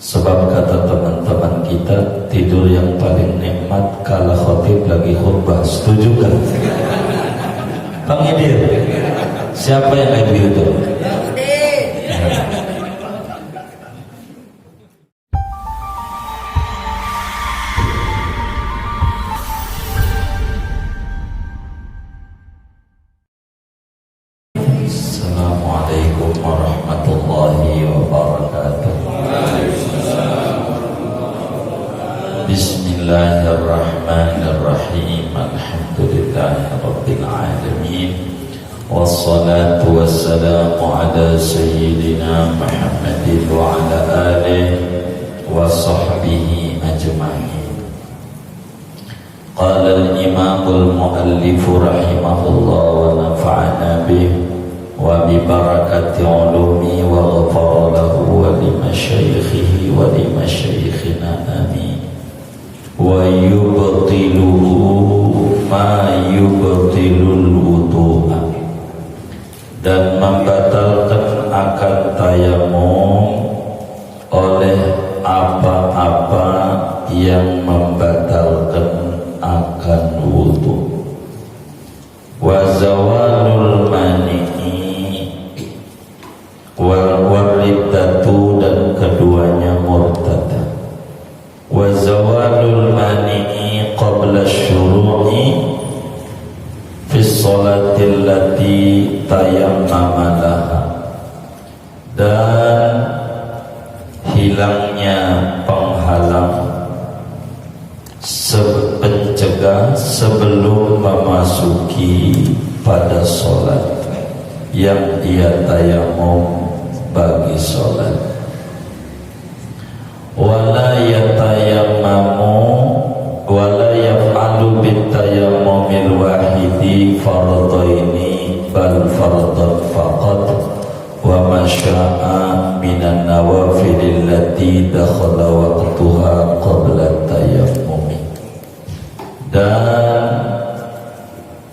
Sebab kata teman-teman kita, tidur yang paling nikmat kala khotib lagi khutbah. Setuju kan? Bang Idir, siapa yang kayak begitu? Assalamualaikum warahmatullahi wabarakatuh. Bismillahirrahmanirrahim. Alhamdulillahirabbil alamin. Wassalatu wassalamu ala sayyidina Muhammadin wa ala alihi wa sahbihi ajma'in. Qala al-imamul muallif rahimahullah wa nafa'ana bihi wa bi barakati ulumi wa ghafara lahu wa li masyayikhihi wa li masyayikhina amin. Wa yubtiluhu ma yubtilul wudu'a, dan membatalkan akan tayamum oleh apa-apa yang membatalkan akan wudu. Wa zawalul mani'i wal wariddatu, dan keduanya murtad. Wa zawalul mani'i qabla syuru'i fi sholatil lati tayammama laha, dan hilangnya penghalang pencegah sebelum memasuki pada sholat yang dia tayamum bagi sholat. Wala yatayammamu wala yaf'alu bitayammumil wahidi fardhaini bal fardhan faqat wa ma syaa minan nawafil allati dakhala waqtuha qabla tayammumi, dan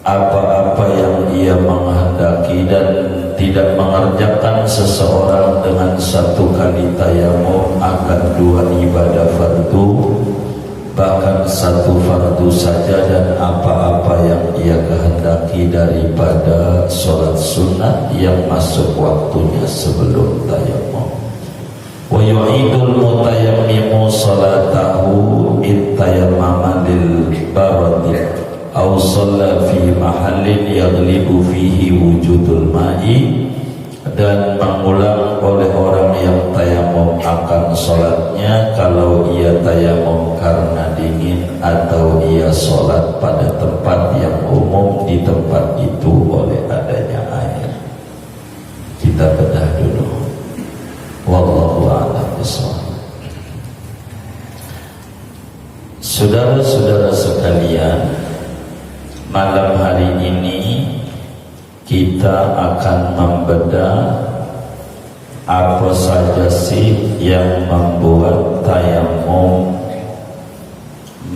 apa-apa yang ia menghendaki dan tidak mengerjakan seseorang dengan satu kali tayamum akan dua ibadah fardu, bahkan satu fardu saja, dan apa-apa yang ia kehendaki daripada sholat sunnah yang masuk waktunya sebelum tayamum. Wa yu'idul mutayammimu salatahu ittayammama lil baradi aw shalla fi mahallin yaghlibu fihi wujudul ma'i, dan mengulang oleh orang yang tayamum akan sholatnya kalau ia tayamum karena dingin atau ia sholat pada tempat yang umum di tempat itu oleh adanya air. Kita bedah dulu. Wallahu a'lam bishawab. Saudara-saudara sekalian, malam hari ini kita akan membedah apa saja sih yang membuat tayamum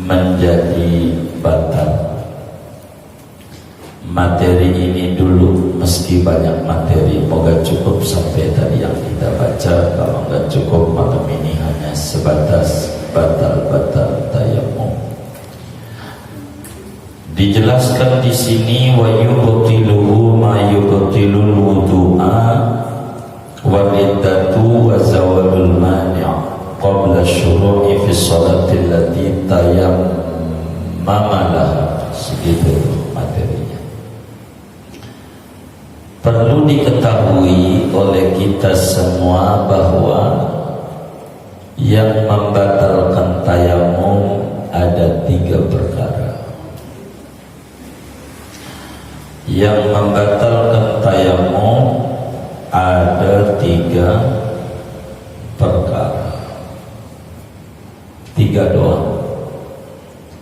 menjadi batal. Materi ini dulu, meski banyak materi, moga cukup sampai tadi yang kita baca. Kalau enggak cukup, malam ini hanya sebatas batal-batal tayamum. Dijelaskan di sini, wa yubtiluhu ma yubtilul wudu'a wa riddatu wa zawalul mani' qabla syuru'i fi sholati allati tayammama laha. Segitu materinya. Perlu diketahui oleh kita semua bahwa yang membatalkan tayamum ada 3 perkara. Yang membatalkan tayamum ada 3 perkara. 3 doang.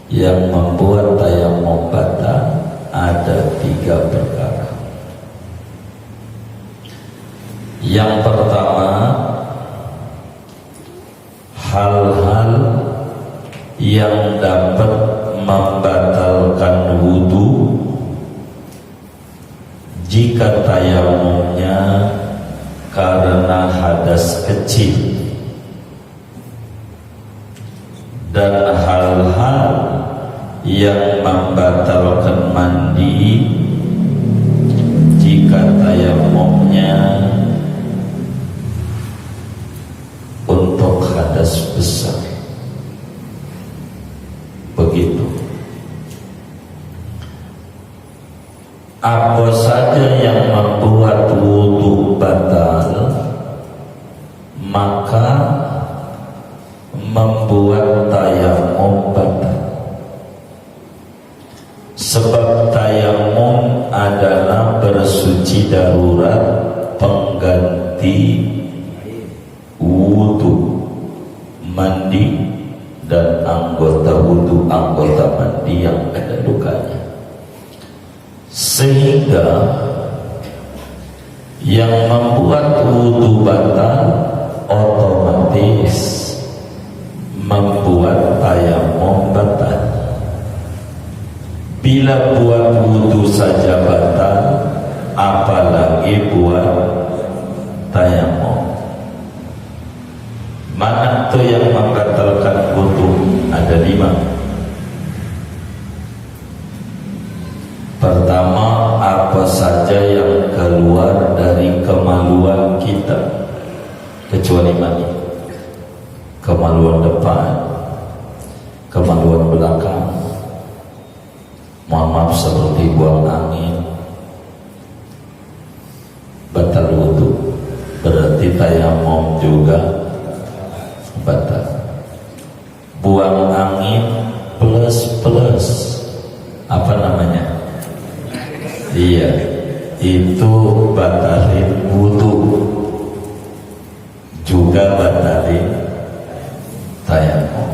Yang membuat tayamum batal ada 3 perkara. Yang pertama, hal-hal yang dapat membatalkan wudu jika tayamumnya karena hadas kecil dan hal-hal yang membatalkan mandi jika tayamumnya untuk hadas besar. Begitu. Apa saja yang membuat wudu batal, maka membuat tayamum batal. Sebab tayamum adalah bersuci darurat pengganti wudu, mandi dan anggota wudu, anggota mandi yang ada lukanya. Sehingga yang membuat wudu batal otomatis membuat tayamum batal. Bila buat wudu saja batal, apalagi buat tayamum. Mana itu yang membatalkan wudu? Ada 5. Pertama, apa saja yang keluar dari kemaluan kita, kecuali mani. Kemaluan depan, kemaluan belakang, mohon maaf seperti buang angin, batal wudu. Berarti tayamum juga batal. Buang angin plus apa namanya? Iya, itu batalin wudu, juga batalin tayamum.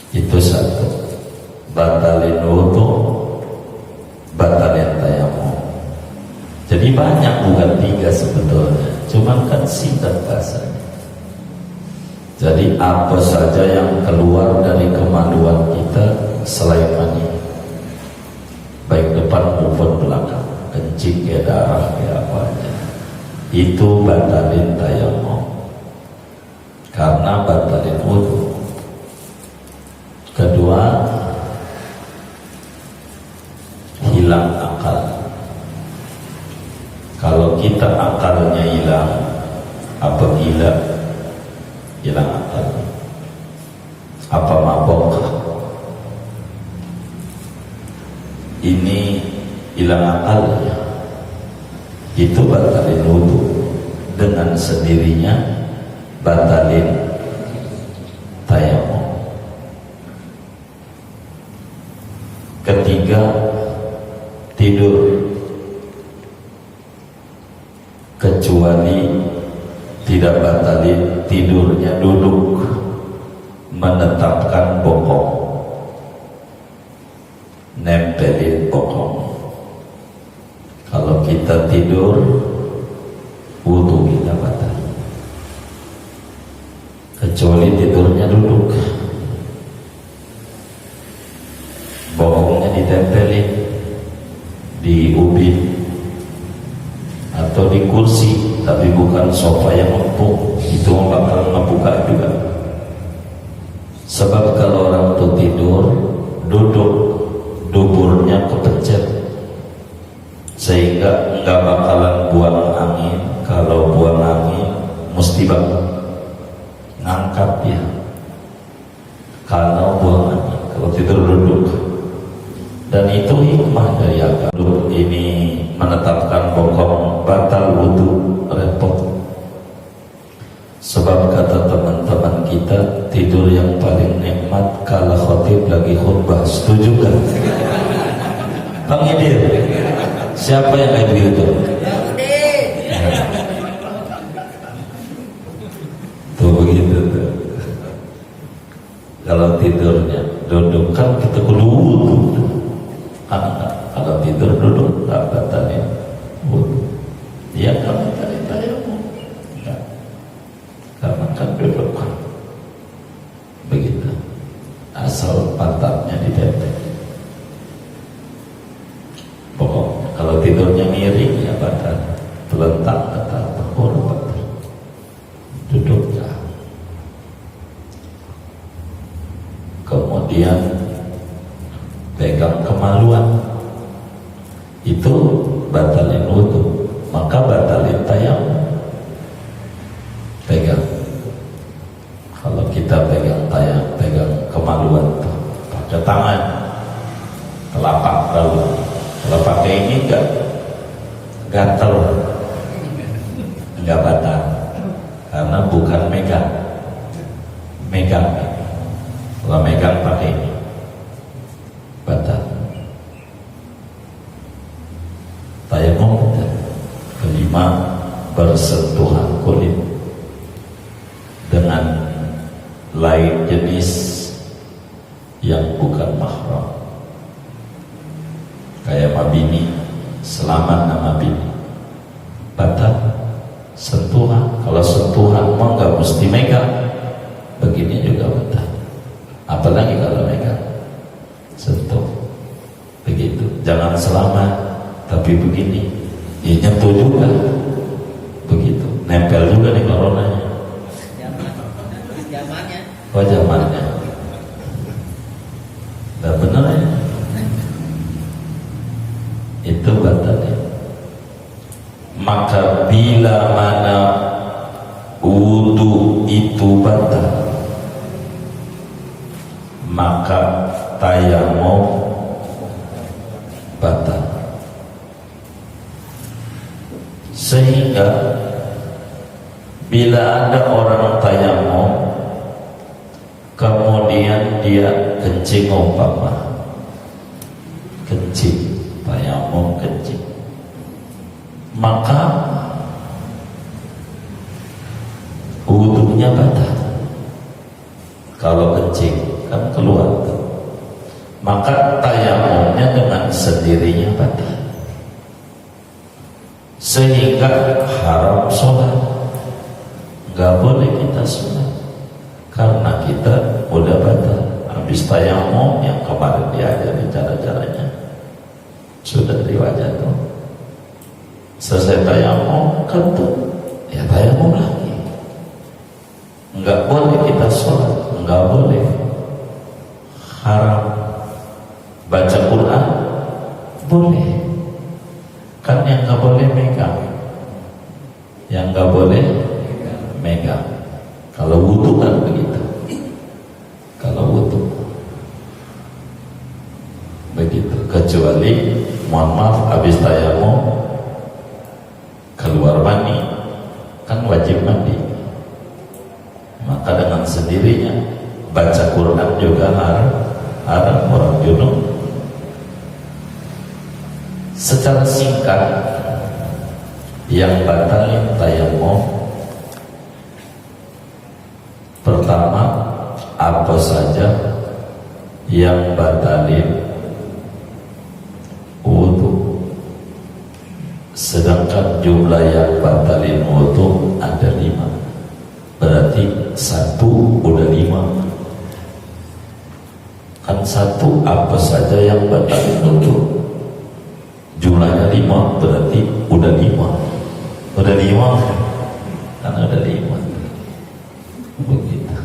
Itu satu. Batalin wudu, batalin tayamum. Jadi banyak, bukan 3 sebetulnya, cuman kan singkat bahasanya. Jadi apa saja yang keluar dari kemaluan kita selain mani, baik depan maupun belakang, kencing ke darah ke apa aja, itu batalin tayamum, karena batalin wudu. Kedua, hilang akal. Kalau kita akalnya hilang, apa gila? Hilang akal. Apa mabok? Ini hilang akalnya, itu batalin wudu. Dengan sendirinya batalin tayamum. Ketiga, tidur, kecuali tidak batalin tidurnya duduk, menetapkan bokong, nempelin bokong. Kalau kita tidur, wudu kita batal, kecuali tidurnya duduk, bokongnya ditempelin di ubin atau di kursi, tapi bukan sofa yang empuk, itu bakal ngebuka juga. Sebab kalau orang itu tidur duduk, duburnya kepencet, sehingga nggak bakalan buang angin. Kalau buang angin mesti ngangkat ya. Kalau buang angin, kalau tidur duduk. Dan itu hikmah dari agama ini, menetapkan bokong batal wudu, repot. Sebab kata teman-teman kita, tidur yang paling nikmat kala khotib lagi khutbah. Setuju kan? Bang Idir, siapa yang kayak begitu? Tuh begitu tuh. Kalau tidurnya duduk kan kita kudu wudu. Kalau tidur duduk tak batalin wudu. Dia kan tayamum. Karena kan duduk begitu, asal pantatnya ditempel. Pokok kalau tidurnya miring ya batal, terlentang batal, berhormat, duduk ya. kemudian pegang kemaluan, itu batalin wudu, maka batalin tayamum. Pegang, kalau kita pegang kemaluan tuh pakai tangan, telapak daun. Kalau pakai ini enggak gatel, enggak batal, karena bukan megang. Kalau megang pakai ini batal. Tayamum. Kelima, bersentuhan kulit dengan lain jenis yang bukan mahram, kayak mabini, selamat nama bini, batal sentuhan. Kalau sentuhan mah nggak mesti megang, begini juga batal. Apalagi kalau megang, sentuh, begitu. Jangan selamat tapi begini, ya nyentuh juga, begitu, nempel juga di coronanya. Oh zamannya, nggak benar ya, itu batalnya. Maka bila mana wudu itu batal, maka tayamum batal. Sehingga bila ada orang tayamum kemudian dia kencing, umpama kencing, tayamum kencing, maka wudunya batal. Kalau kencing kan keluar, maka tayamumnya dengan sendirinya batal, sehingga haram sholat. Nggak boleh kita sholat karena kita udah batal. Habis tayamum yang kemarin diajari cara-caranya sudah riwayat tuh. Selesai tayamum kentut, ya tayamum lagi. Nggak boleh kita sholat, nggak boleh, haram. Baca Quran boleh, kan yang nggak boleh megang, yang nggak boleh megang. Kalau wudu kan begitu, kalau wudu begitu, kecuali mohon maaf habis tayamum keluar mani, kan wajib mandi, maka dengan sendirinya baca Quran juga haram orang junub. Secara singkat, yang batalin tayamum pertama, apa saja yang batalin wudu, sedangkan jumlah yang batalin wudu ada 5, berarti 1 udah 5. Kan 1 apa saja yang batalin wudu, jumlahnya 5, berarti udah 5. Udah 5 kan, udah 5 begitu.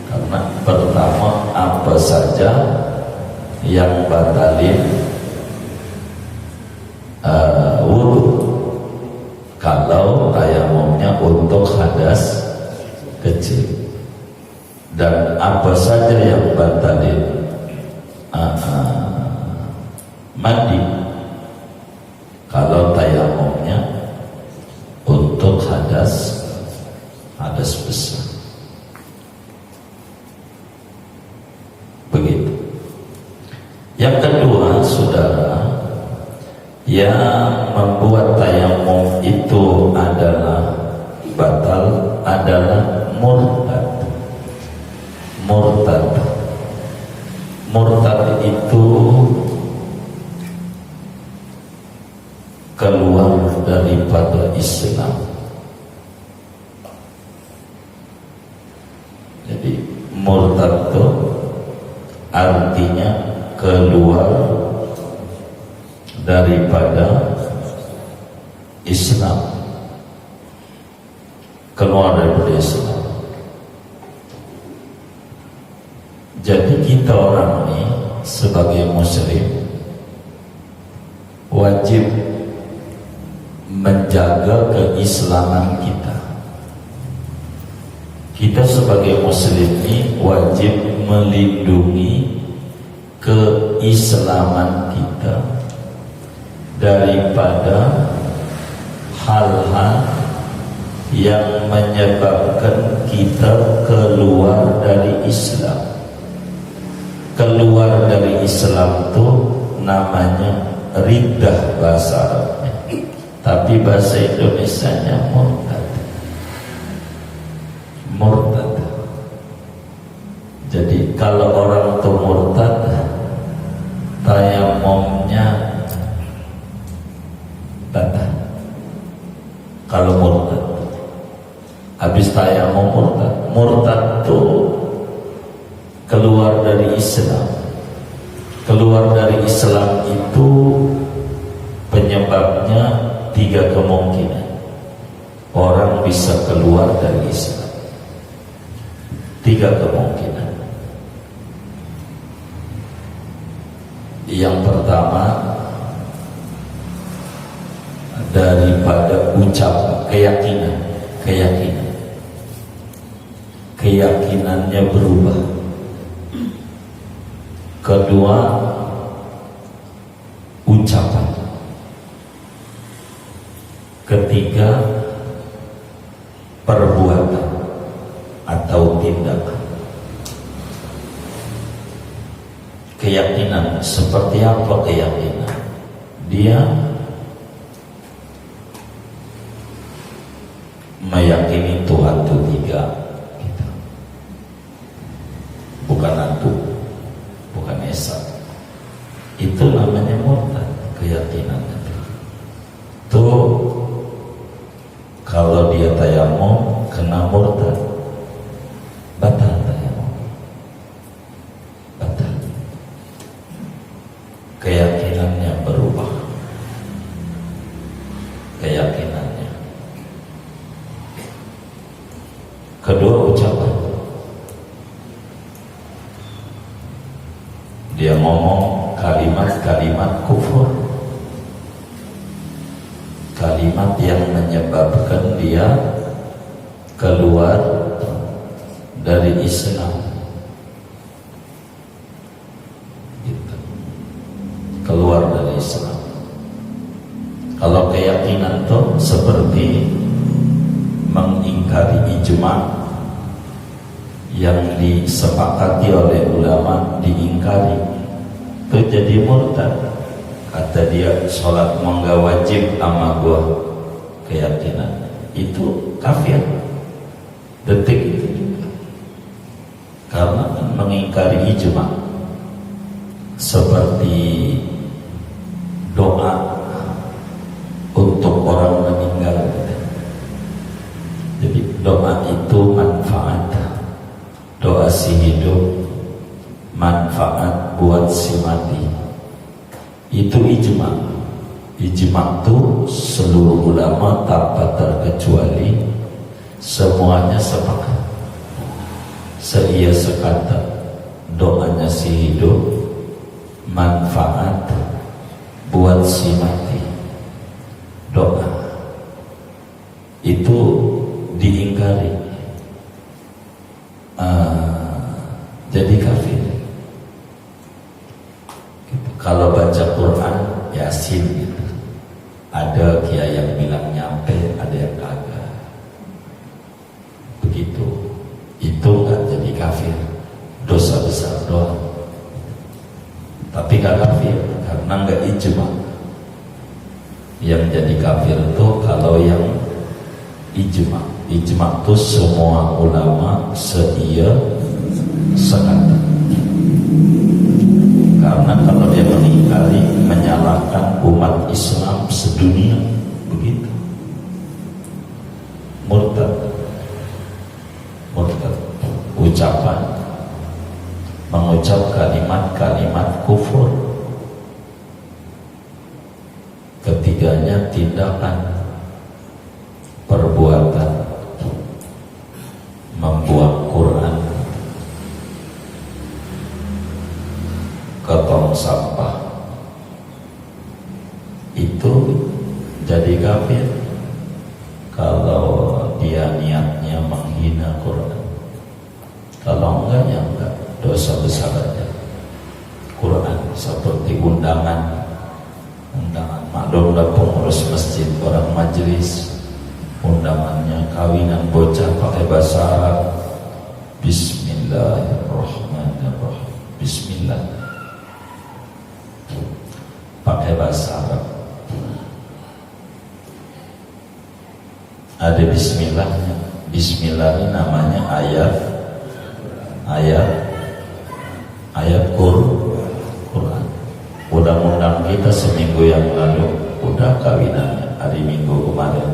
Karena pertama, apa saja yang batalin wudu, kalau tayamumnya untuk hadas kecil, dan apa saja yang batalin mandi, kalau tayamumnya untuk hadas besar. Begitu. Yang kedua, saudara, yang membuat tayamum itu adalah batal adalah murtad. Murtad itu keluar daripada Islam. Jadi murtad itu artinya keluar daripada Islam, keluar daripada Islam. Jadi kita orang ini sebagai muslim wajib menjaga keislaman kita. Kita sebagai muslim ini wajib melindungi keislaman kita daripada hal-hal yang menyebabkan kita keluar dari Islam. Keluar dari Islam itu namanya riddah bahasa Arabnya, tapi bahasa Indonesianya murtad. Murtad. Jadi kalau orang itu murtad, tayamumnya batal. Kalau murtad, habis tayamum murtad. Murtad itu keluar dari Islam. Keluar dari Islam itu penyebabnya 3 kemungkinan. Orang bisa keluar dari Islam. 3 kemungkinan. Yang pertama, daripada ucapan, keyakinannya berubah. Kedua, ucapan. Ketiga, perbuatan atau tindakan. Keyakinan seperti apa keyakinan? Dia meyakini Tuhan itu 3 gitu. Bukan hantu, bukan esa. Itu namanya murtad, keyakinan itu. Kalau dia tayamum kena murtad, batal tayamum, batal. Keyakinannya berubah, keyakinannya. Kedua, ucapan. Dia ngomong kalimat-kalimat kufur, kalimat yang menyebabkan dia keluar dari Islam gitu. Keluar dari Islam. Kalau keyakinan itu seperti mengingkari ijma yang disepakati oleh ulama, diingkari, itu jadi murtad. Kata dia, sholat enggak wajib sama gua, keyakinan itu kafir. Detik itu juga, karena mengingkari ijma. Seperti doa untuk orang meninggal. Jadi doa itu manfaat, doa si hidup manfaat buat si mati. Itu ijma. Ijma itu seluruh ulama tanpa terkecuali semuanya sepakat, seia sekata, doanya si hidup manfaat buat si mati. Doa itu diingkari, jadi kafir. Kalau baca Quran, Yasin gitu, ada kiai yang bilang nyampe, ada yang kagak. Begitu, itu nggak jadi kafir, dosa besar doang. Tapi nggak kafir karena nggak ijma. Yang jadi kafir itu kalau yang ijma. Ijma itu semua ulama seia sekata. Karena kalau dia mengingkari, menyalahkan umat Islam sedunia, begitu. Murtad. Murtad, ucapan, mengucap kalimat-kalimat kufur. Ketiganya tindakan, perbuatan, membuang Quran, sampah itu jadi kafir kalau dia niatnya menghina Quran. Kalau enggak ya enggak, dosa besar aja. Quran seperti undangan maklum lah pengurus masjid, orang majelis, undangannya kawinan bocah pakai bahasa Arab. Bismillahirrahmanirrahim. Bismillah pakai bahasa Arab. Ada bismillahnya. Bismillah ini namanya ayat Quran. Undang-undang kita seminggu yang lalu udah kawinannya hari Minggu kemarin.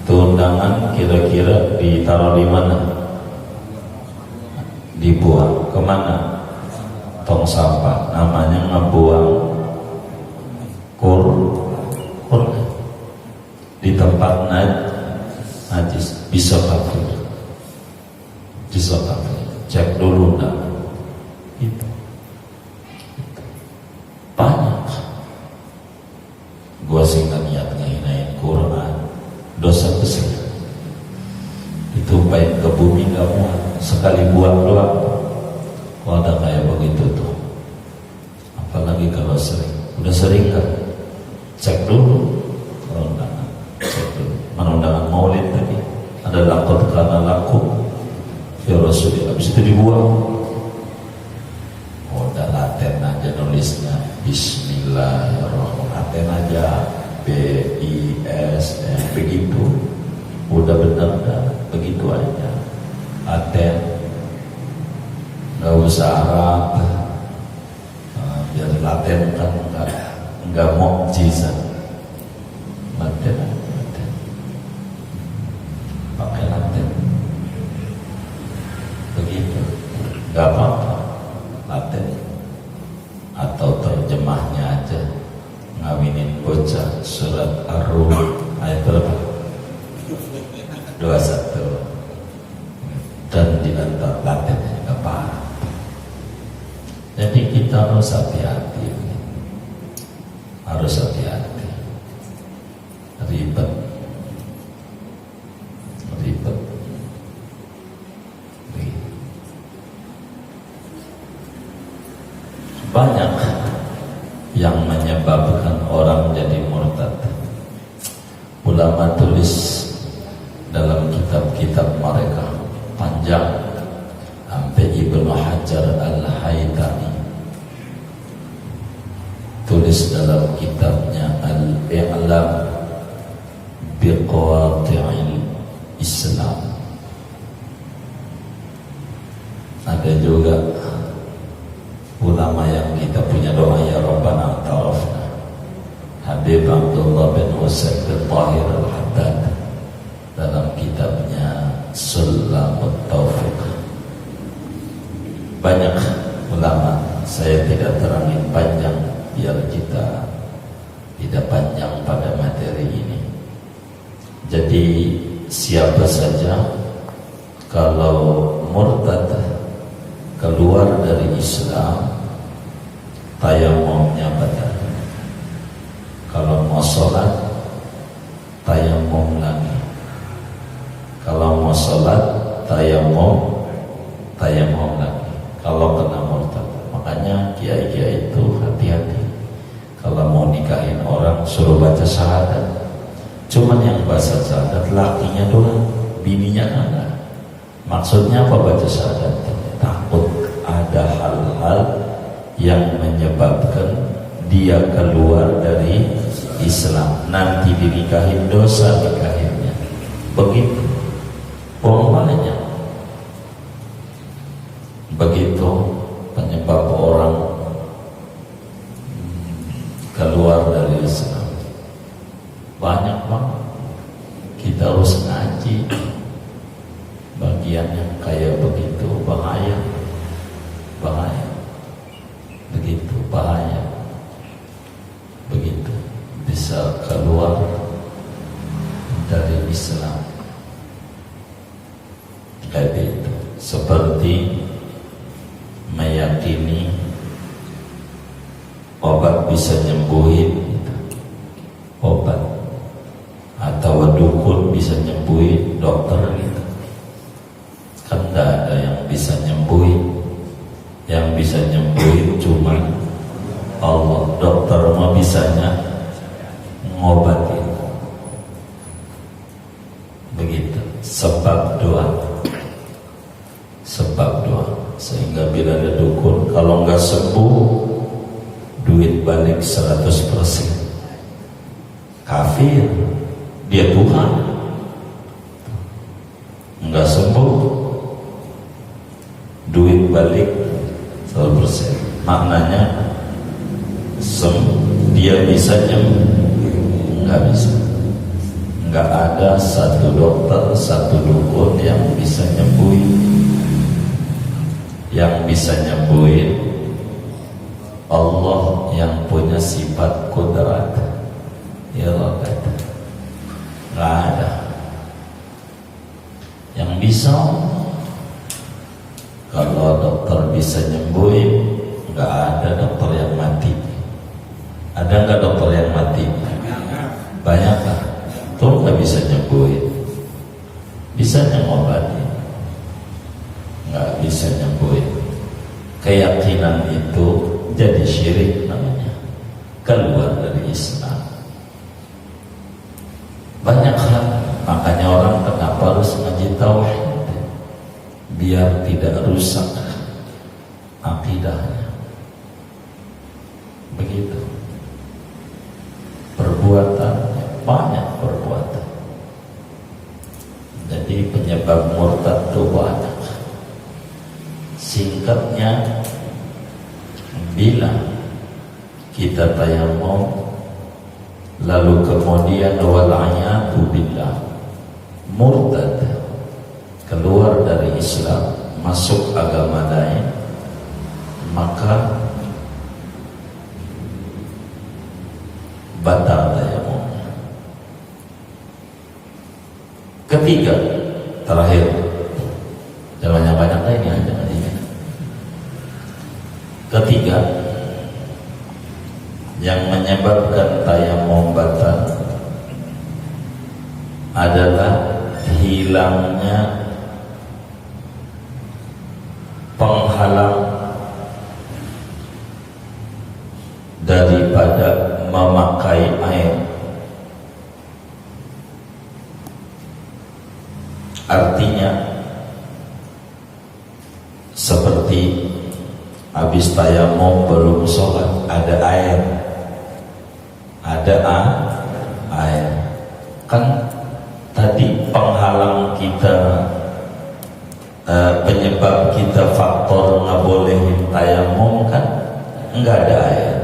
Itu undangan kira-kira ditaruh di mana? Dibuang kemana? Tong sampah. Namanya ngebuang Quran di tempat najis. Bisa kafir. Cek dulu undangan. Itu banyak. Gua sih nggak niat ngehinain Quran, dosa besar. Itu baik ke bumi nggak muat, sekali buang doang. Kalau ada kayak begitu tuh, apalagi kalau sering. Udah sering kan? Cek dulu kalau undangan, cek dulu. Mana undangan maulid tadi? Ada laqad kana lakum ya Rasulullah. Habis itu dibuang. Udah laten aja nulisnya Bismillahirrahmanirrahim, laten aja BISM begitu. Udah bener dah, begitu aja. Laten, nggak usah Arab. Biar laten kan nggak mukjizat. Laten pakai laten begitu, nggak apa-apa. Laten atau terjemahnya aja, ngawinin bocah surat Ar-Rum ayat berapa? 21. Dan di antara latennya nggak paham. Jadi kita harus hati-hati, ribet. Banyak yang menyebabkan orang jadi murtad. Ulama tulis dalam kitab-kitab mereka panjang, sampai Ibnu Hajar Al-Haytami tulis dalam kitabnya Al-I'lam Biqawati'il Islam. Ada juga ulama yang kita punya doa, ya Rabbana ta'arafna, Habib Abdullah bin Husain bin Tahir Al-Haddad dalam kitabnya Sulamut Taufiq. Banyak ulama, saya tidak terangin panjang biar kita tidak panjang pada materi ini. Jadi siapa saja kalau murtad, keluar dari Islam, tayamumnya batal. Kalau mau sholat, tayamum lagi. Kalau mau sholat, tayamum lagi. Kalau kena murtad, makanya kiai-kiai itu hati-hati. Kalau mau nikahin orang, suruh baca syahadat. Cuman yang baca syahadat lakinya doang, bininya enggak. Maksudnya apa baca syahadat? Takut ada hal-hal yang menyebabkan dia keluar dari Islam, nanti dinikahin dosa nikahinnya. Begitu banyak. Begitu penyebab orang keluar dari Islam. Banyak banget. Kita harus ngaji bagian yang kayak begitu, bahaya. Begitu bahaya. Begitu bisa keluar dari Islam. Kayak itu, seperti meyakini bisa nyembuhin obat, atau dukun bisa nyembuhin dokter gitu. Kan tidak ada yang bisa nyembuhin. Yang bisa nyembuhin cuma Allah. Dokter mah bisanya ngobatin. Begitu. Sebab doa. Sebab doa. Sehingga bila ada dukun, kalau nggak sembuh, duit balik 100%. Kafir. Dia Tuhan. Nggak sembuh, duit balik 100%. Maknanya dia bisa nyembuh, nggak bisa. Nggak ada satu dokter, satu dukun yang bisa nyembuhin. Yang bisa nyembuhin Allah yang punya sifat kudrat, iradat. Nggak ada yang bisa. Kalau dokter bisa nyembuhin, nggak ada dokter yang mati. Ada nggak dokter yang mati? Banyak lah. Tuh nggak bisa nyembuhin, bisa ngobatin, nggak bisa nyembuhin. Keyakinan itu jadi syirik namanya, keluar dari Islam. Banyak hal, makanya orang kenapa harus ngaji tauhid, biar tidak rusak akidahnya. Begitu. Perbuatannya banyak, perbuatan. Jadi penyebab murtad itu banyak. Singkatnya, bila kita tayamum lalu kemudian wal'ayatu billah murtad, keluar dari Islam, masuk agama lain, maka batal tayamumnya. Ketiga, terakhir, jangan banyak lain ya, jangan ini. Ketiga, yang menyebabkan tayamum batal adalah hilangnya penghalang daripada memakai air. Artinya seperti habis tayamum belum sholat, ada air, air. Kan tadi penghalang kita, penyebab kita, faktor nggak boleh tayamum kan nggak ada air.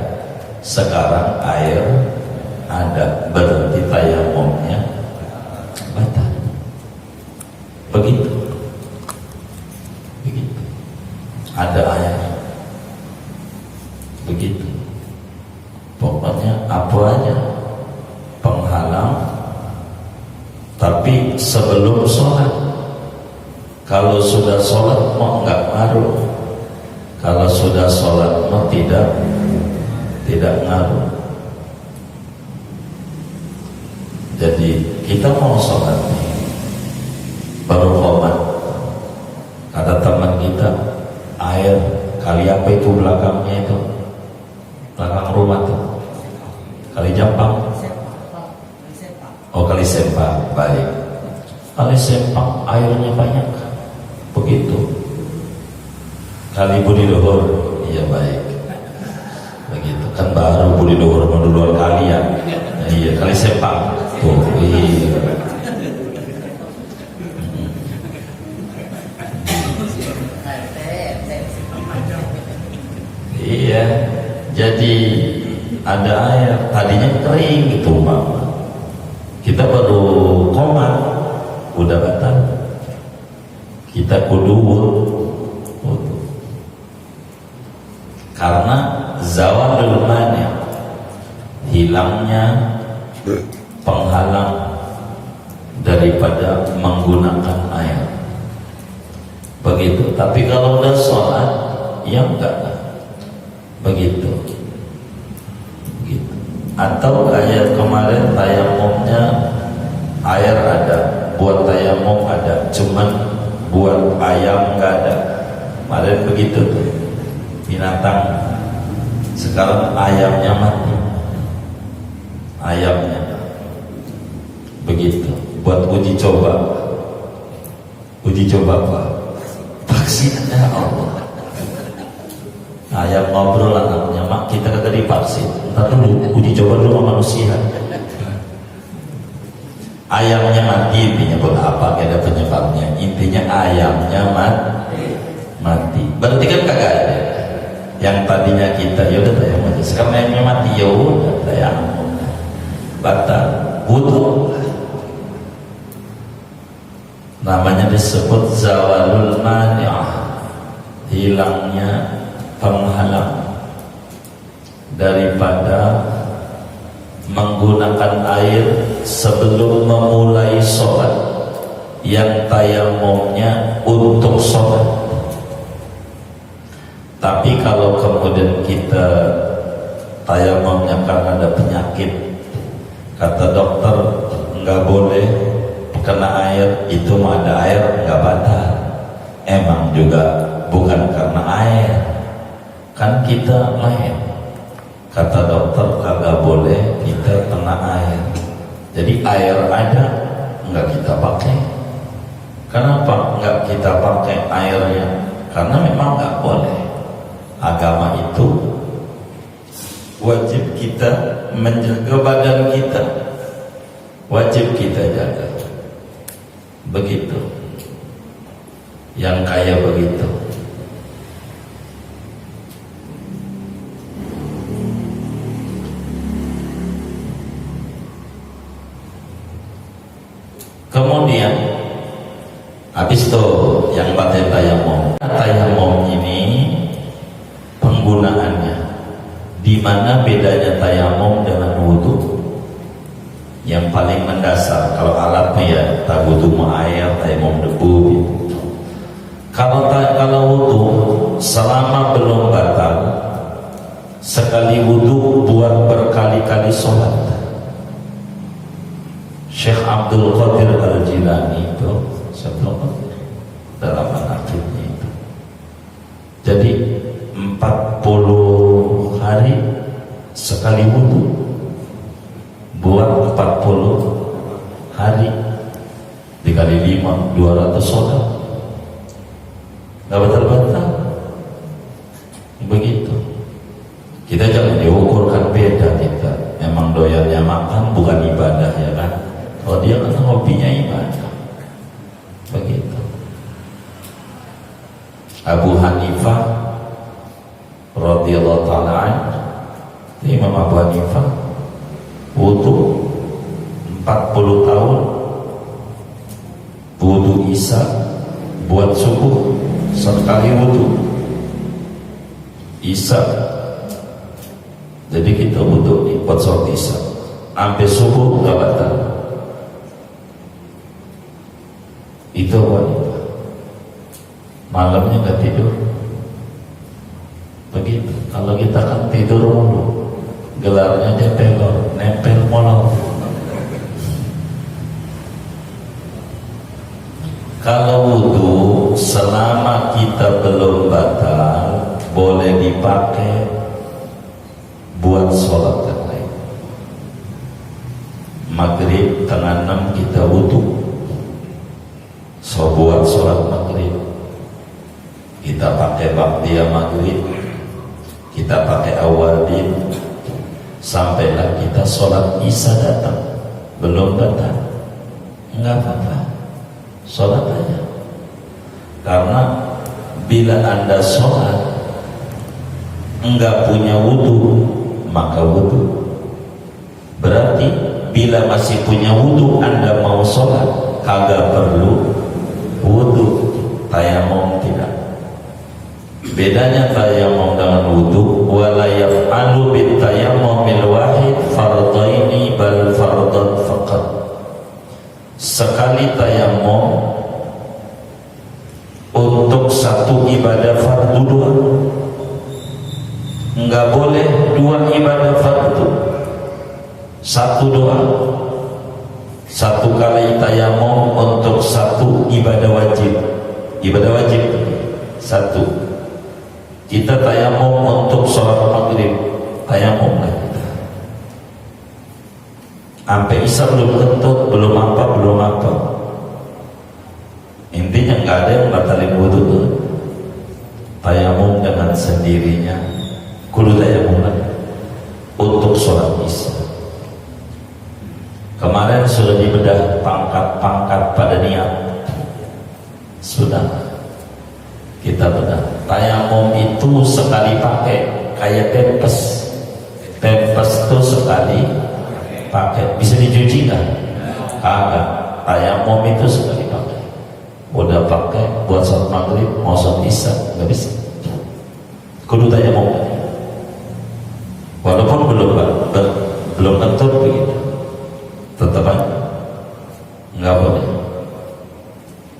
Sekarang air ada, berarti tayamumnya batal. Begitu. Ada air. Begitu. Pokoknya apa aja penghalang, tapi sebelum sholat. Kalau sudah sholat mau nggak ngaruh. Kalau sudah sholat mau tidak ngaruh. Jadi kita mau sholat nih, baru khomat, kata teman kita, air kali apa itu belakangnya itu, belakang rumah tuh, kali Jampang. Oh, kali Sempang, baik. Kali Sempang airnya banyak, begitu. Kali Budi Luhur, iya baik. Begitu kan baru Budi Luhur duluan kali ya. Iya, kali Sempang tuh, iya. Iya, jadi ada air, tadinya kering gitu mama. Kita baru komat, udah batal. Kita kudu wudu. Karena zawalul mani, hilangnya penghalang daripada menggunakan air. Begitu. Tapi kalau udah sholat, ya enggak. Begitu. Atau kayak kemarin tayamumnya air ada, buat tayamum ada, cuman buat ayam nggak ada. Kemarin begitu tuh, binatang. Sekarang ayamnya mati, ayamnya begitu. Buat uji coba apa? Vaksinnya Allah. Ayam ngobrol anaknya, mak kita kagak divaksin. Ntar dulu uji coba dulu sama manusia. Ayamnya mati, intinya buat apa? Ada penyebabnya. Intinya ayamnya mati. Berarti kan kagak ada. Yang tadinya kita ya udah tayamum aja. Sekarang ayamnya mati, ya udah tayamum. Batal wudu. Namanya disebut zawalul mani'ah, hilangnya penghalang daripada menggunakan air sebelum memulai sholat yang tayamumnya untuk sholat. Tapi kalau kemudian kita tayamumnya karena ada penyakit, kata dokter nggak boleh kena air, itu mah ada air nggak batal. Emang juga bukan karena air, kan kita lain. Kata dokter kagak boleh kita kena air. Jadi air ada nggak kita pakai. Kenapa nggak kita pakai airnya? Karena memang nggak boleh. Agama itu wajib kita menjaga badan kita, wajib kita jaga. Begitu. Yang kaya begitu. Kemudian habis itu yang pakai tayamum. Tayamum ini penggunaannya, di mana bedanya tayamum dengan wudu? Yang paling mendasar, kalau alatnya ya wudu air, tayamum debu gitu. Kalau wudu selama belum batal, sekali wudu buat berkali-kali sholat. Syekh Abdul Qadir Al-Jilani itu dalam manaqibnya itu. Jadi 40 hari sekali wudu, buat 40 hari dikali 5, 200 sholat. Gak batal-batal. Begitu. Kita jangan diukurkan beda kita. Memang doyannya makan bukan ibadah, ya kan? Kalau dia kan hobinya ibadah. Begitu. Abu Hanifah radhiyallahu ta'ala anhu, Imam Abu Hanifah wudu 40 tahun, wudu isya buat subuh sekali wudu isya. Jadi kita wudu buat sholat isya sampai subuh gak batal. Itu wanita malamnya gak tidur. Begitu. Kalau kita kan tidur mulu, gelarnya dia nempel molor. Kalau wudu selama kita belum batal, boleh dipakai buat sholat yang lain. Maghrib tengah 6 kita wudu, so buat sholat maghrib kita pakai ba'diyah maghrib, kita pakai awadin, sampailah kita sholat isya datang belum batal, enggak apa-apa, sholat aja. Karena bila anda sholat enggak punya wudu, maka wudu. Berarti bila masih punya wudu anda mau sholat, kagak perlu wudu. Tayamum tidak. Bedanya tayamum dengan wudu, wala yaf'alu bit tayammumil wahid fardhaini bal fardhan faqat. Sekali tayamum untuk satu ibadah fardu doang. Enggak boleh dua ibadah fardu. satu doa, satu kali tayamum untuk satu ibadah wajib. Ibadah wajib satu. Kita tayamum untuk sholat maghrib, tayamum lah kita. Sampai isya belum kentut, belum apa. Intinya nggak ada yang batalin wudhu tuh. Tayamum dengan sendirinya, kudu tayamum lah untuk sholat isya. Kemarin sudah dibedah pangkat-pangkat pada niat, sudah kita bedah. Tayamum itu sekali pakai, kayak tempes tuh sekali pakai, bisa dicuci kan? Kagak. Tayamum itu sekali pakai, udah pakai buat sholat maghrib, mau sholat isya nggak bisa. Kudu tayamum, walaupun belum kentut begitu, tetap aja nggak boleh,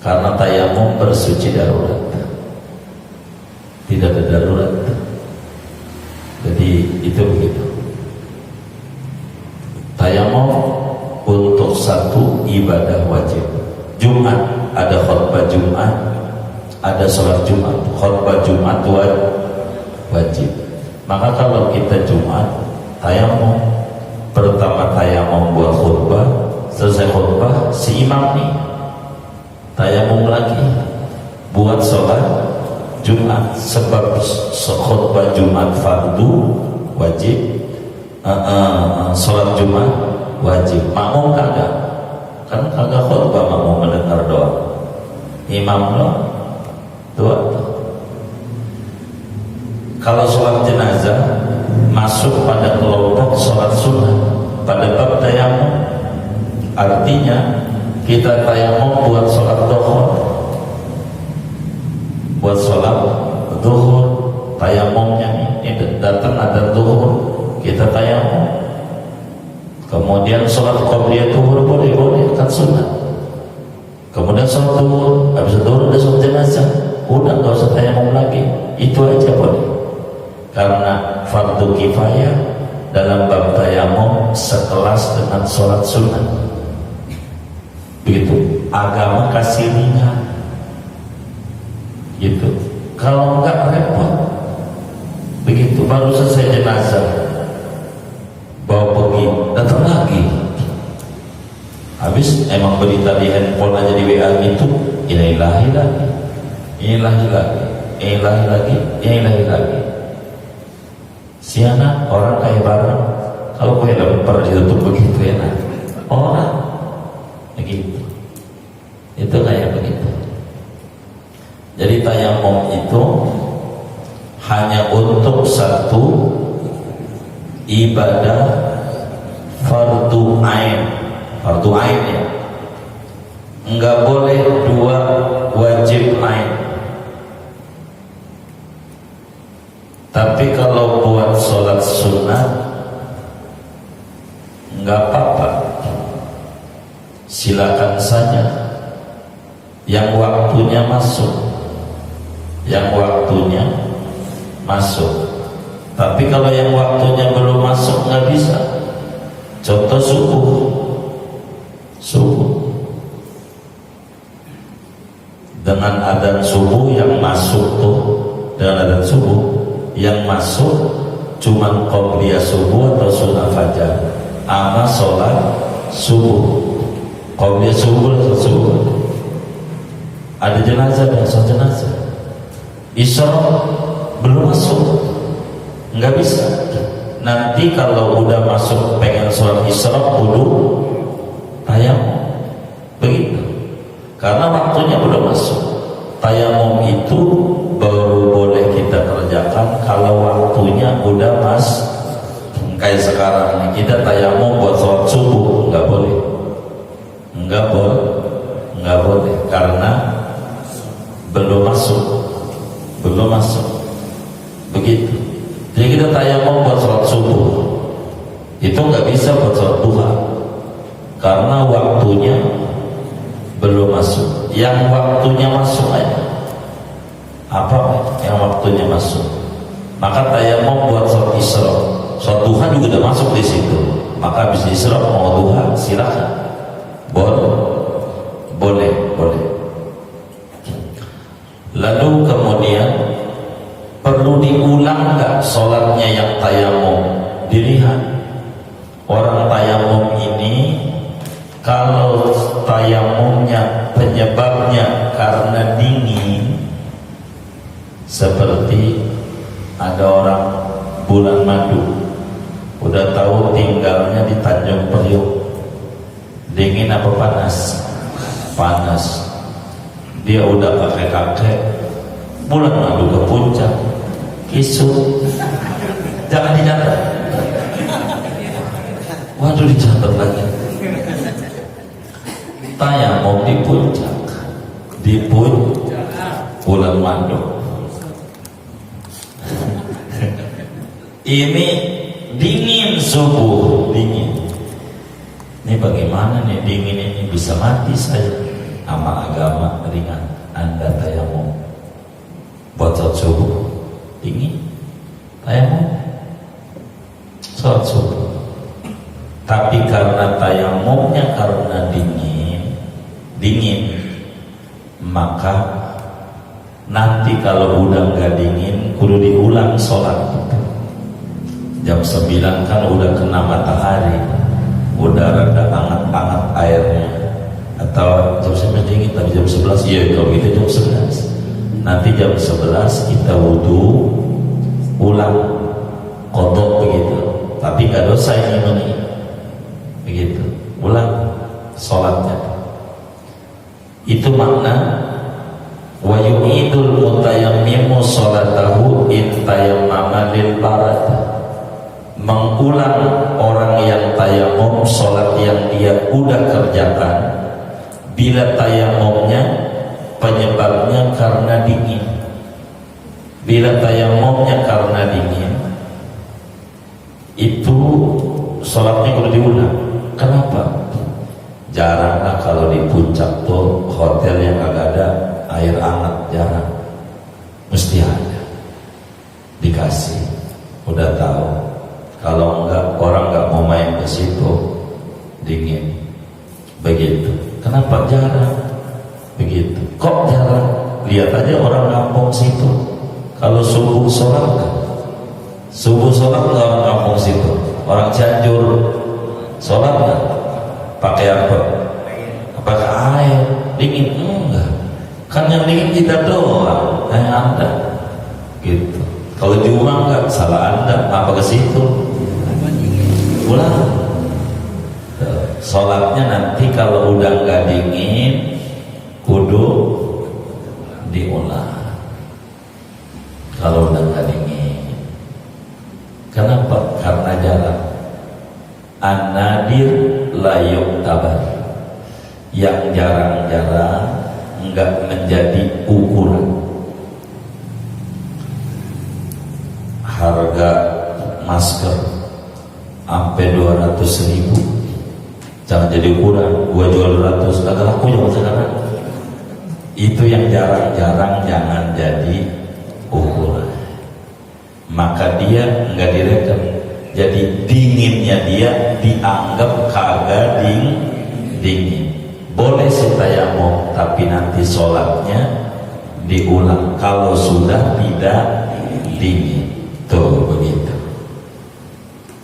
karena tayamum bersuci darurat, tidak ada darurat. Jadi itu begitu. Tayamum untuk satu ibadah wajib. Jumat ada khutbah Jumat, ada sholat Jumat. Khutbah Jumat wajib. Maka kalau kita Jumat tayamum, pertama tayamum buat khutbah, selesai khutbah si imam nih tayamum lagi buat sholat Jumat, sebab khutbah Jumat fardu wajib, sholat Jumat wajib. Makmum kagak, kan kagak khutbah, makmum mendengar doa, imam doa doa. Kalau sholat jenazah masuk pada kelompok sholat sunnah pada bab tayamum, artinya kita tayamum buat sholat duhur, buat sholat duhur. Tayamumnya ini datang ada duhur, kita tayamum. Kemudian sholat qabliyah duhur boleh kan sunnah. Kemudian sholat duhur, habis duhur ada sholat jenazah, udah nggak usah tayamum lagi, itu aja boleh. Karena fardu kifayah dalam bab tayamum sekelas dengan sholat sunnah. Begitu, agama kasih ringan gitu. Kalau enggak repot. Begitu, baru selesai jenazah bawa pergi, datang lagi. Habis emang berita di handphone aja di WA itu, ilahi lagi. Si anak orang kayak barang, kalau kue lemper ditutup begitu ya, orang begitu, itu kayak begitu. Jadi tayamum itu hanya untuk satu ibadah fardu ain ya, enggak boleh dua wajib ain. Tapi kalau buat sholat sunnah nggak apa-apa, silakan saja yang waktunya masuk. Tapi kalau yang waktunya belum masuk nggak bisa. Contoh subuh dengan adzan subuh yang masuk tuh, dengan adzan subuh yang masuk cuman qobliyah subuh atau sunnah fajar sama sholat subuh. Qobliyah subuh atau subuh, ada jenazah dan sholat jenazah. Isya belum masuk, nggak bisa. Nanti kalau udah masuk pengen sholat isya kudu tayamum, begitu. Karena waktunya belum masuk. Tayamum itu baru boleh kita kerjakan kalau waktunya udah mas. Kayak sekarang nih, kita tayamum buat sholat subuh nggak boleh karena belum masuk begitu. Jadi kita tayamum buat sholat subuh itu nggak bisa buat sholat duha karena waktunya belum masuk. Yang waktunya masuk aja, apa yang waktunya masuk, maka tayamum buat sholat isra. Sholat duha juga udah masuk di situ, maka habis isyraq mau duha silakan, boleh. Lalu kemudian perlu diulang nggak sholatnya yang tayamum? Dilihat orang tayamum ini, kalau tayamumnya penyebabnya karena dingin, seperti ada orang bulan madu, udah tahu tinggalnya di Tanjung Priok, dingin apa panas? Panas. Dia udah kakek bulan madu ke puncak, kisut, jangan dicatat. Waduh, dicatat lagi. Tayamum di puncak, bulan madu. Ini dingin subuh, dingin. Ini bagaimana nih dingin ini, bisa mati saya. Sama agama ringan, Anda tayamum buat sholat subuh dingin, tayamum sholat subuh. Tapi karena tayamumnya karena dingin, maka nanti kalau udah nggak dingin kudu diulang sholat. Jam 9 kan udah kena matahari, udah rada hangat-hangat airnya, atau jam 9 dingin, tapi jam 11 iya, kalau gitu jam 11. Nanti jam 11 kita wudu ulang qadha begitu, tapi gak dosa ini begitu, ulang sholatnya. Itu makna wa yu'idul mutayammimu sholatahu in tayammama lil barad. Mengulang orang yang tayamum sholat yang dia udah kerjakan bila tayamumnya penyebabnya karena dingin. Bila tayamumnya karena dingin, itu sholatnya kudu diulang. Kenapa? Jarang lah kalau di puncak tuh hotel yang agak ada air hangat, jarang. Mesti ada, dikasih, udah tahu. Kalau enggak, orang enggak mau main ke situ, dingin. Begitu. Kenapa jarang? Begitu. Kok jarang? Lihat aja orang kampung situ. Kalau subuh sholat nggak orang kampung situ. Orang Cianjur sholat nggak? Pakai apa? Pakai air. Dingin? Enggak. Kan yang dingin kita doang. Anda. Gitu. Kalau di rumah enggak, salah Anda. Apa ke situ? Ulang. Sholatnya nanti kalau udah nggak dingin, kudu diulang. Kalau udah nggak dingin, kenapa? Karena jarang. An-nadir la yu'tabar. Yang jarang-jarang nggak menjadi ukuran. Harga masker sampai 200.000 jangan jadi ukuran. Gua jual 200, kagak laku zaman sekarang. Itu yang jarang-jarang jangan jadi ukuran. Maka dia nggak direkam. Jadi dinginnya dia dianggap kagak dingin. Boleh tayamum, tapi nanti sholatnya diulang kalau sudah tidak dingin. Tuh begitu.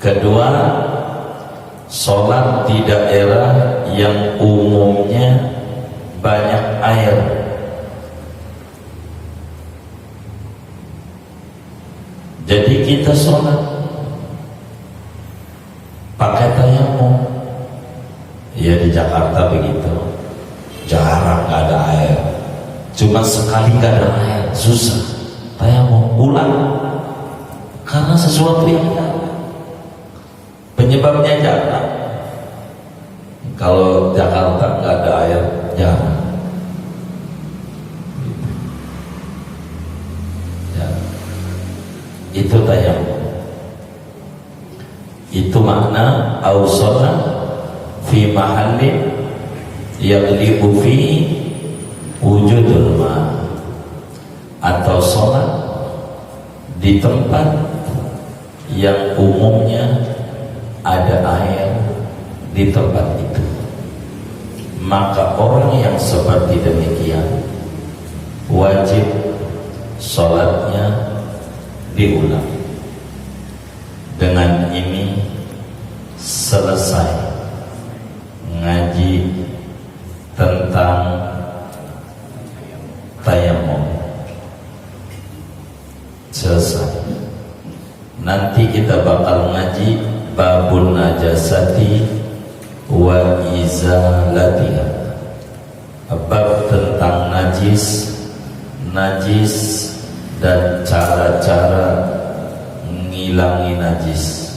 Kedua, sholat di daerah yang umumnya banyak air. Jadi kita sholat pakai tayamum. Ya di Jakarta begitu, jarang nggak ada air. Cuma sekali nggak ada air, susah. Tayamum ulang karena sesuatu yang penyebabnya jarang. Kalau Jakarta nggak ada air, jarang. Ya. Itu tayamum. Itu makna ausola fi mahallin yaghlibu fi wujudul ma, atau sholat di tempat yang umumnya ada air di tempat itu, maka orang yang seperti demikian wajib sholatnya diulang. Dengan ini selesai ngaji tentang tayamum. Selesai. Nanti kita bakal ngaji babun najasati wa izalatiha, bab tentang najis dan cara-cara ngilangi najis.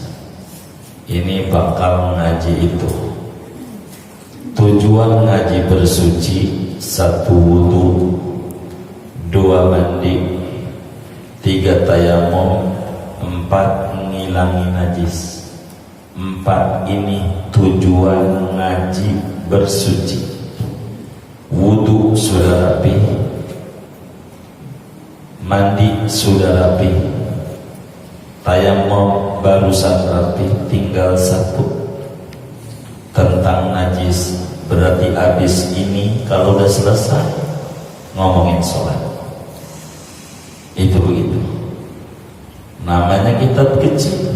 Ini bakal ngaji itu. Tujuan ngaji bersuci: 1 wudu, 2 mandi, 3 tayamum, 4 ngilangi najis. 4 ini tujuan ngaji bersuci. Wudu sudah rapi, mandi sudah rapi, tayamum barusan rapi, tinggal 1 tentang najis. Berarti habis ini kalau udah selesai ngomongin sholat. Itu begitu. Namanya kitab kecil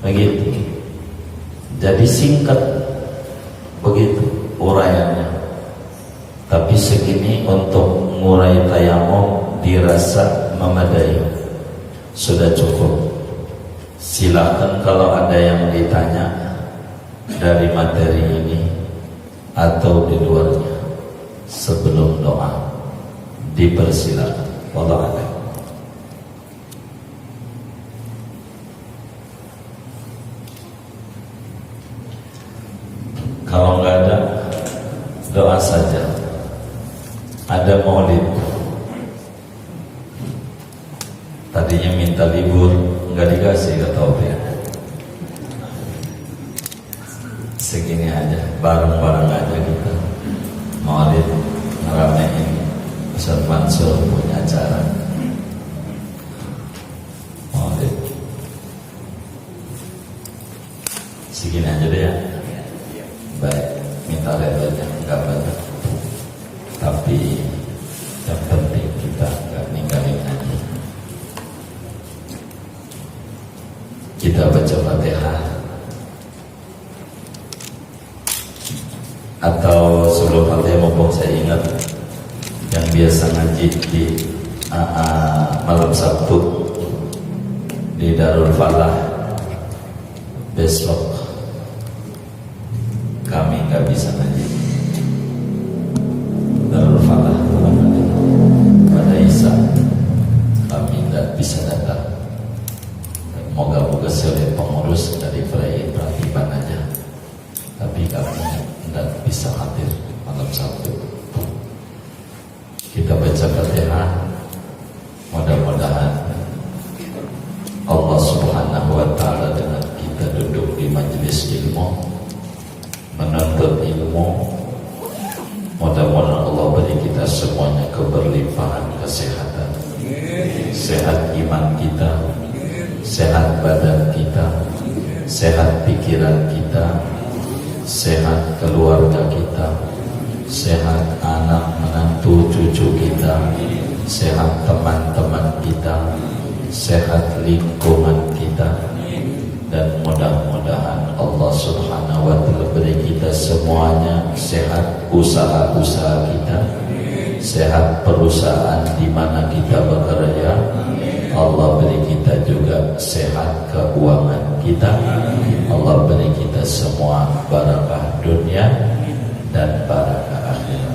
begitu. Jadi singkat begitu uraiannya. Tapi segini untuk ngurai tayamum dirasa memadai, sudah cukup. Silakan kalau ada yang ditanya dari materi ini atau di luarnya sebelum doa, dipersilakan. Wallahu a'lam. Kalau nggak ada, doa saja. Ada maulid, tadinya minta libur, nggak dikasih, kata Opia. Segini aja, bareng-bareng aja kita maulid, ngeramein. Ustaz Mansur punya acara maulid. Segini aja deh ya. Baik, minta levelnya nggak banyak, tapi yang penting kita nggak ninggalin aja. Kita baca Fatihah, atau sebelum Fatihah mumpung saya ingat yang biasa ngaji di malam Sabtu di Darul Falah, besok kami nggak bisa ngaji Darul Falah pada Isa, kami nggak bisa datang. Moga-moga oleh pengurus dari Frei Pratiban aja, tapi kami nggak bisa hadir malam Sabtu. Kita baca Fatihah, mudah-mudahan Allah Subhanahu wa Ta'ala dengan kita duduk di majelis ilmu, menuntut ilmu, mudah-mudahan Allah beri kita semuanya keberlimpahan kesehatan, sehat iman kita, sehat badan kita, sehat pikiran kita, sehat keluarga kita, sehat anak menantu cucu kita, sehat teman-teman kita, sehat lingkungan kita, dan mudah-mudahan Allah Subhanahu wa Ta'ala beri kita semuanya sehat usaha-usaha kita, sehat perusahaan di mana kita bekerja. Allah beri kita juga sehat keuangan kita. Allah beri kita semua barakah dunia dan barakah akhirat.